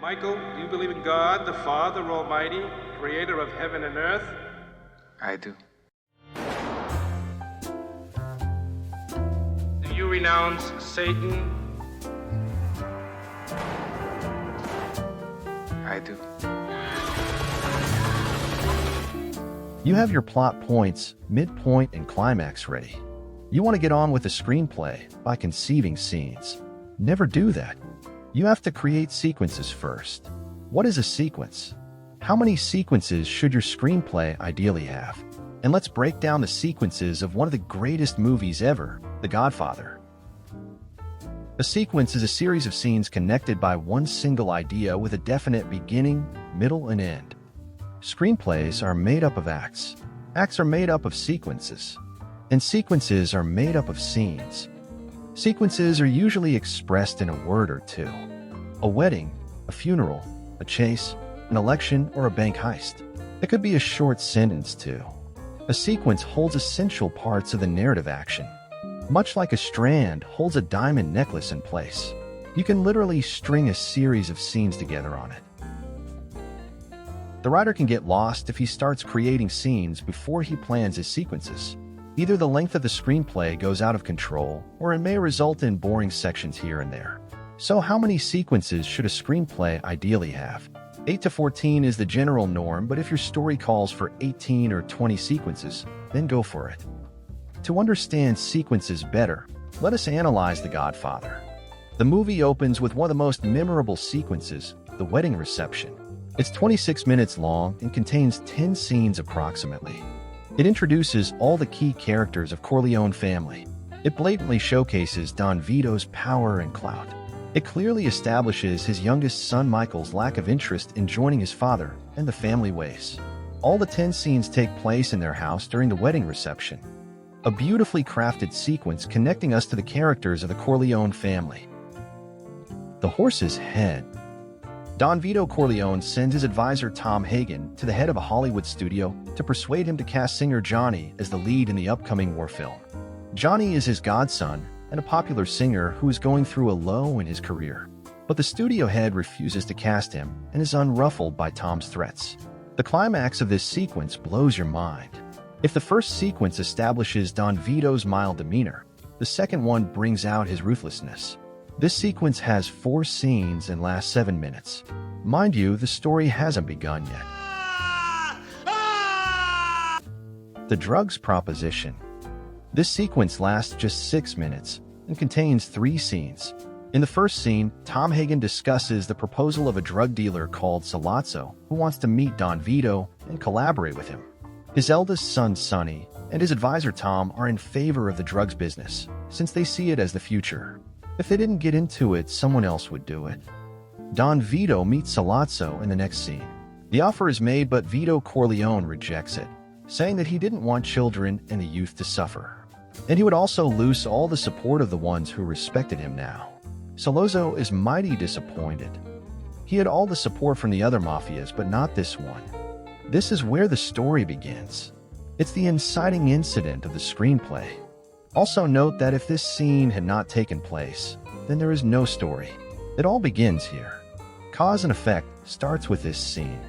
Michael, do you believe in God, the Father Almighty, creator of heaven and earth? I do. Do you renounce Satan? I do. You have your plot points, midpoint, and climax ready. You want to get on with the screenplay by conceiving scenes. Never do that. You have to create sequences first. What is a sequence? How many sequences should your screenplay ideally have? And let's break down the sequences of one of the greatest movies ever, The Godfather. A sequence is a series of scenes connected by one single idea with a definite beginning, middle, and end. Screenplays are made up of acts. Acts are made up of sequences. And sequences are made up of scenes. Sequences are usually expressed in a word or two. A wedding, a funeral, a chase, an election, or a bank heist. It could be a short sentence too. A sequence holds essential parts of the narrative action. Much like a strand holds a diamond necklace in place. You can literally string a series of scenes together on it. The writer can get lost if he starts creating scenes before he plans his sequences. Either the length of the screenplay goes out of control, or it may result in boring sections here and there. So how many sequences should a screenplay ideally have? 8 to 14 is the general norm, but if your story calls for 18 or 20 sequences, then go for it. To understand sequences better, let us analyze The Godfather. The movie opens with one of the most memorable sequences, the wedding reception. It's 26 minutes long and contains 10 scenes approximately. It introduces all the key characters of Corleone family. It blatantly showcases Don Vito's power and clout. It clearly establishes his youngest son Michael's lack of interest in joining his father and the family ways. All the 10 scenes take place in their house during the wedding reception. A beautifully crafted sequence connecting us to the characters of the Corleone family. The horse's head. Don Vito Corleone sends his advisor Tom Hagen to the head of a Hollywood studio to persuade him to cast singer Johnny as the lead in the upcoming war film. Johnny is his godson and a popular singer who is going through a low in his career. But the studio head refuses to cast him and is unruffled by Tom's threats. The climax of this sequence blows your mind. If the first sequence establishes Don Vito's mild demeanor, the second one brings out his ruthlessness. This sequence has 4 scenes and lasts 7 minutes. Mind you, the story hasn't begun yet. The drugs proposition. This sequence lasts just 6 minutes and contains 3 scenes. In the first scene, Tom Hagen discusses the proposal of a drug dealer called Sollozzo who wants to meet Don Vito and collaborate with him. His eldest son, Sonny, and his advisor, Tom, are in favor of the drugs business since they see it as the future. If they didn't get into it, someone else would do it. Don Vito meets Sollozzo in the next scene. The offer is made, but Vito Corleone rejects it, saying that he didn't want children and the youth to suffer. And he would also lose all the support of the ones who respected him now. Sollozzo is mighty disappointed. He had all the support from the other mafias, but not this one. This is where the story begins. It's the inciting incident of the screenplay. Also note that if this scene had not taken place, then there is no story. It all begins here. Cause and effect starts with this scene.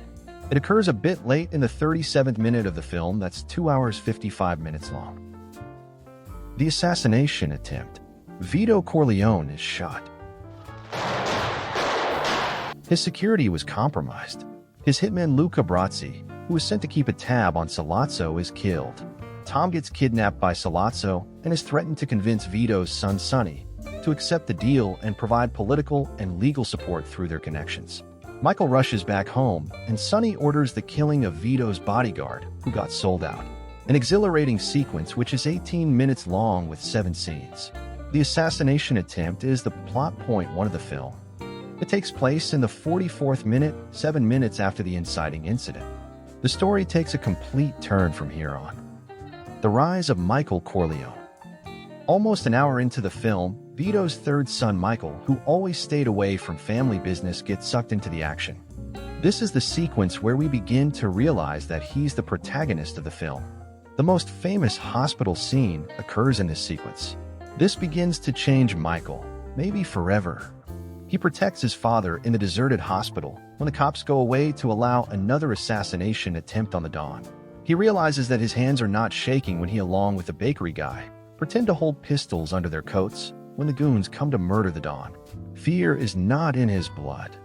It occurs a bit late in the 37th minute of the film that's 2 hours 55 minutes long. The Assassination Attempt. Vito Corleone is shot. His security was compromised. His hitman Luca Brazzi, who was sent to keep a tab on Sollozzo, is killed. Tom gets kidnapped by Sollozzo and is threatened to convince Vito's son Sonny to accept the deal and provide political and legal support through their connections. Michael rushes back home, and Sonny orders the killing of Vito's bodyguard, who got sold out. An exhilarating sequence which is 18 minutes long with 7 scenes. The Assassination Attempt is the plot point 1 of the film. It takes place in the 44th minute, 7 minutes after the inciting incident. The story takes a complete turn from here on. The rise of Michael Corleone. Almost an hour into the film, Vito's third son Michael, who always stayed away from family business, gets sucked into the action. This is the sequence where we begin to realize that he's the protagonist of the film. The most famous hospital scene occurs in this sequence. This begins to change Michael, maybe forever. He protects his father in the deserted hospital when the cops go away to allow another assassination attempt on the Don. He realizes that his hands are not shaking when he, along with the bakery guy, pretend to hold pistols under their coats when the goons come to murder the Don. Fear is not in his blood.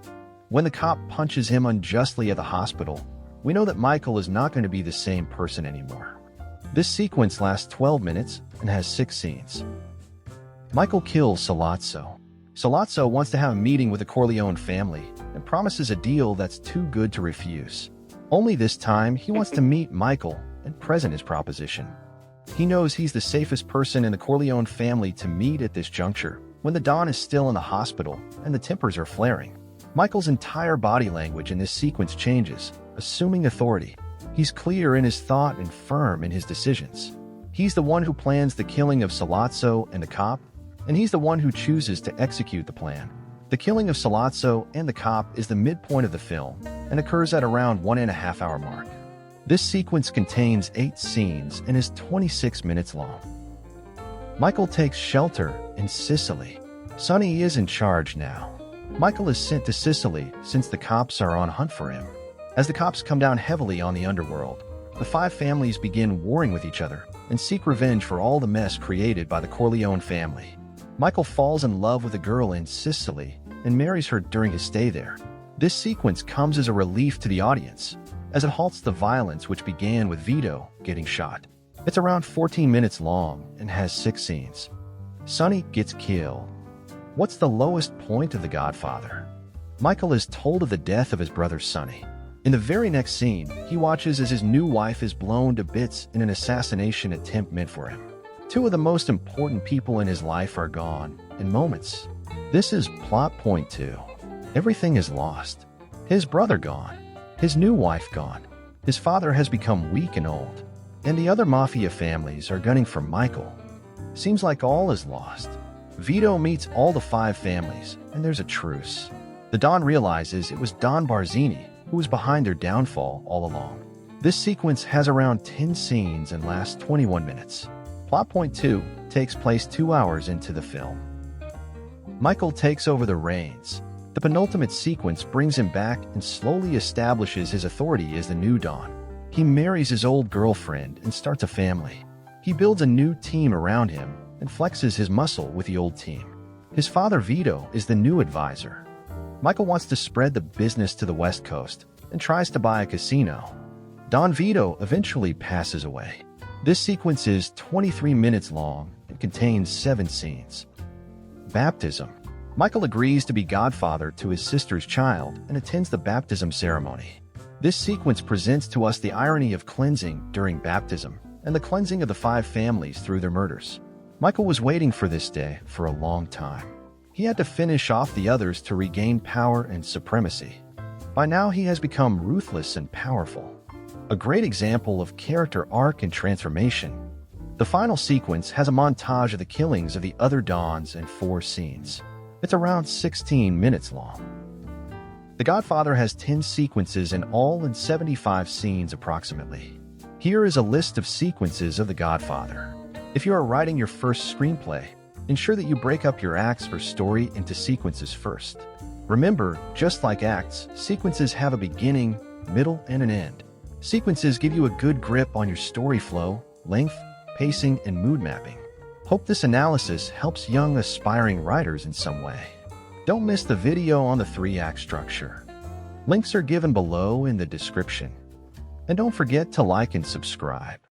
When the cop punches him unjustly at the hospital, we know that Michael is not going to be the same person anymore. This sequence lasts 12 minutes and has 6 scenes. Michael kills Sollozzo. Sollozzo wants to have a meeting with the Corleone family and promises a deal that's too good to refuse. Only this time, he wants to meet Michael and present his proposition. He knows he's the safest person in the Corleone family to meet at this juncture, when the Don is still in the hospital and the tempers are flaring. Michael's entire body language in this sequence changes, assuming authority. He's clear in his thought and firm in his decisions. He's the one who plans the killing of Sollozzo and the cop, and he's the one who chooses to execute the plan. The killing of Sollozzo and the cop is the midpoint of the film and occurs at around 1.5 hour mark. This sequence contains 8 scenes and is 26 minutes long. Michael takes shelter in Sicily. Sonny is in charge now. Michael is sent to Sicily since the cops are on hunt for him. As the cops come down heavily on the underworld, the 5 families begin warring with each other and seek revenge for all the mess created by the Corleone family. Michael falls in love with a girl in Sicily and marries her during his stay there. This sequence comes as a relief to the audience, as it halts the violence which began with Vito getting shot. It's around 14 minutes long and has 6 scenes. Sonny gets killed. What's the lowest point of The Godfather? Michael is told of the death of his brother Sonny. In the very next scene, he watches as his new wife is blown to bits in an assassination attempt meant for him. 2 of the most important people in his life are gone in moments. This is plot point 2. Everything is lost. His brother gone. His new wife gone. His father has become weak and old. And the other mafia families are gunning for Michael. Seems like all is lost. Vito meets all the 5 families, and there's a truce. The Don realizes it was Don Barzini who was behind their downfall all along. This sequence has around 10 scenes and lasts 21 minutes. Plot point 2 takes place 2 hours into the film. Michael takes over the reins. The penultimate sequence brings him back and slowly establishes his authority as the new Don. He marries his old girlfriend and starts a family. He builds a new team around him and flexes his muscle with the old team. His father Vito is the new advisor. Michael wants to spread the business to the West Coast and tries to buy a casino. Don Vito eventually passes away. This sequence is 23 minutes long and contains 7 scenes. Baptism. Michael agrees to be godfather to his sister's child and attends the baptism ceremony. This sequence presents to us the irony of cleansing during baptism and the cleansing of the 5 families through their murders. Michael was waiting for this day for a long time. He had to finish off the others to regain power and supremacy. By now, he has become ruthless and powerful. A great example of character arc and transformation. The final sequence has a montage of the killings of the other Dons and 4 scenes. It's around 16 minutes long. The Godfather has 10 sequences in all and 75 scenes approximately. Here is a list of sequences of The Godfather. If you are writing your first screenplay, ensure that you break up your acts or story into sequences first. Remember, just like acts, sequences have a beginning, middle, and an end. Sequences give you a good grip on your story flow, length, pacing, and mood mapping. Hope this analysis helps young aspiring writers in some way. Don't miss the video on the 3-act structure. Links are given below in the description. And don't forget to like and subscribe.